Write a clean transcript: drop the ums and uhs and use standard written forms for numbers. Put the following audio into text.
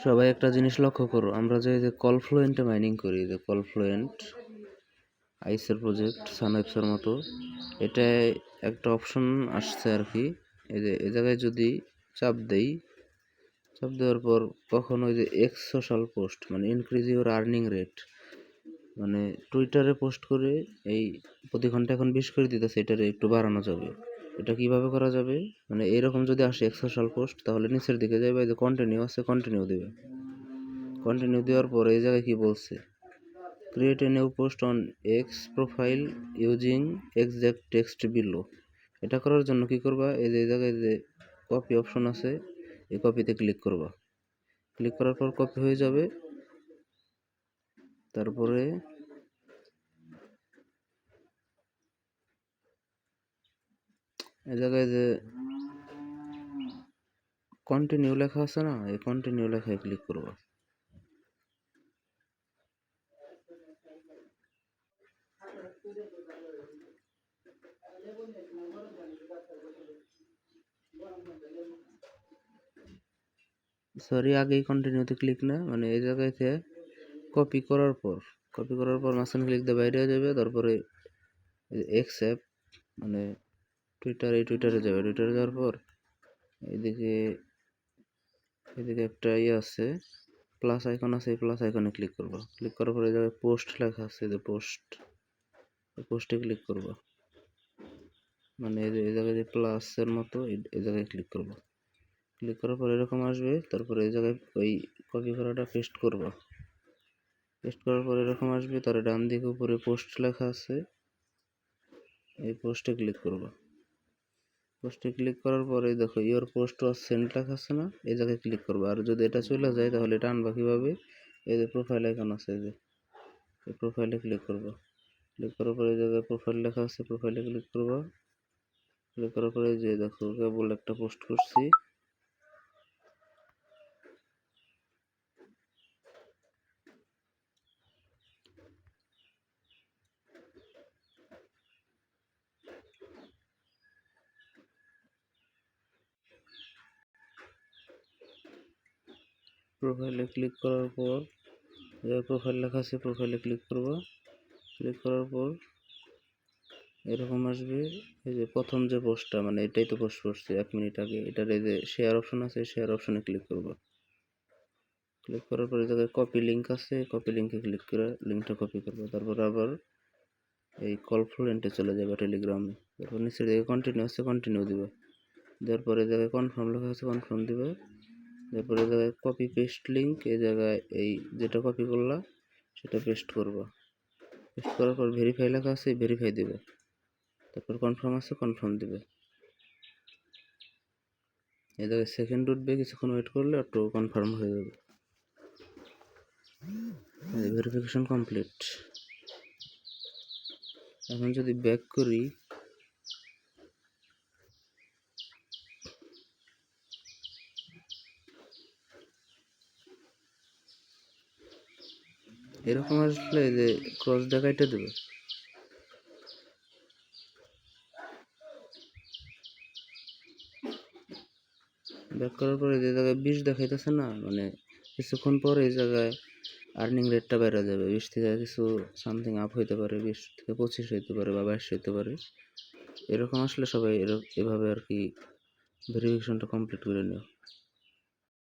সবাই একটা জিনিস লক্ষ্য করো, আমরা যে কলফ্লুয়েন্টে মাইনিং করি, যে কলফ্লুয়েন্ট আইসের প্রজেক্ট সানওয়েবসের মতো, এটায় একটা অপশন আসছে আর কি। এই যে এই জায়গায় যদি চাপ দেওয়ার পর কখন ওই যে এক্স সোশ্যাল পোস্ট মানে ইনক্রিজ ইউর আর্নিং রেট, মানে টুইটারে পোস্ট করে এই প্রতি ঘন্টা এখন 20 করে দিতেছে, এটারে একটু বাড়ানো যাবে। এটা কিভাবে করা যাবে, মানে এরকম যদি আসে এক্স সোশ্যাল পোস্ট, তাহলে নিচের দিকে যাবে, এই যে কন্টিনিউ আছে, কন্টিনিউ দেবে। কন্টিনিউ দেওয়ার পরে এই জায়গায় কি বলছে, create a new post on x profile using exact text below. এটা করার জন্য কি করবা, এই যে এই জায়গায় যে কপি অপশন আছে, এই কপিতে ক্লিক করবা। ক্লিক করার পর কপি হয়ে যাবে। তারপরে এই জায়গায় যে কন্টিনিউ লেখা আছে না, এই কন্টিনিউ লেখায় ক্লিক করবা। সরি, আগেই কন্টিনিউতে ক্লিক না, মানে এই জায়গাতে কপি করার পর মাঝখানে ক্লিক দিয়ে বাইরে যাবে। তারপরে এক্স অ্যাপ মানে টুইটারে যাবে। টুইটারে যাওয়ার পর এদিকে একটা আছে, প্লাস আইকন আছে, এই প্লাস আইকনে ক্লিক করবো। ক্লিক করার পরে এই জায়গায় পোস্ট লেখা আছে, যে পোস্টে ক্লিক করবো। মানে এই জায়গায় যে প্লাসের মতো এই জায়গায় ক্লিক করবো। ক্লিক করার পর এরকম আসবে। তারপরে এই জায়গায় ওই কপি করাটা পেস্ট করবো। পেস্ট করার পর এরকম আসবে। তার ডান দিকে উপরে পোস্ট লেখা আছে, এই পোস্টে ক্লিক করবো। পোস্টে ক্লিক করার পরে দেখো ইওর পোস্ট ওয়াজ সেন্ট লেখা আছে না, এই জায়গায় ক্লিক করবো। আর যদি এটা চলে যায় তাহলে এটা আনবা কিভাবে, এই যে প্রোফাইল আইকন আছে, এই যে এই প্রোফাইলে ক্লিক করবো। ক্লিক করার পরে এই জায়গায় প্রোফাইল লেখা আছে, প্রোফাইলে ক্লিক করবো। ক্লিক করার পরে যে দেখো কেবল একটা পোস্ট করছি, প্রোফাইলে ক্লিক করার পর প্রোফাইল লেখা আছে, প্রোফাইলে ক্লিক করবো। ক্লিক করার পর এরকম আসবে। এই যে প্রথম যে পোস্টটা, মানে এটাই তো পোস্ট করছি 1 মিনিট আগে, এটার এই যে শেয়ার অপশন আছে, শেয়ার অপশনে ক্লিক করবো। ক্লিক করার পরে জায়গায় কপি লিঙ্ক আছে, কপি লিঙ্কে ক্লিক করে লিঙ্কটা কপি করবো। তারপর আবার এই কলফ্লুয়েন্টে চলে যাবে টেলিগ্রামে। তারপর নিচের দিকে কন্টিনিউ আছে, কন্টিনিউ দিবে। দেওয়ার পরে জায়গায় কনফার্ম লেখা আছে, কনফার্ম দিবে। তারপরে জায়গায় কপি পেস্ট লিঙ্ক, এই জায়গায় এই যেটা কপি করলা সেটা পেস্ট করবা। পেস্ট করার পর ভেরিফাই লেখা আছে, ভেরিফাই দিবে। তারপর কনফার্ম আছে, কনফার্ম দিবে। এই জায়গায় সেকেন্ড উঠবে, কিছুক্ষণ ওয়েট করলে অটো কনফার্ম হয়ে যাবে। Verification complete. এখন যদি ব্যাক করি, এরকম আসলে যে ক্রস দেখাইতে দেবে। ব্যাক করার পরে যে জায়গায় 20 দেখাইতেছে না, মানে কিছুক্ষণ পরে এই জায়গায় আর্নিং রেটটা বেড়ে যাবে। 20 থেকে কিছু সামথিং আপ হইতে পারে, 20 থেকে 25 হইতে পারে বা 22 হইতে পারে। এরকম আসলে সবাই এভাবে আর কি ভেরিফিকেশনটা কমপ্লিট করে নিও।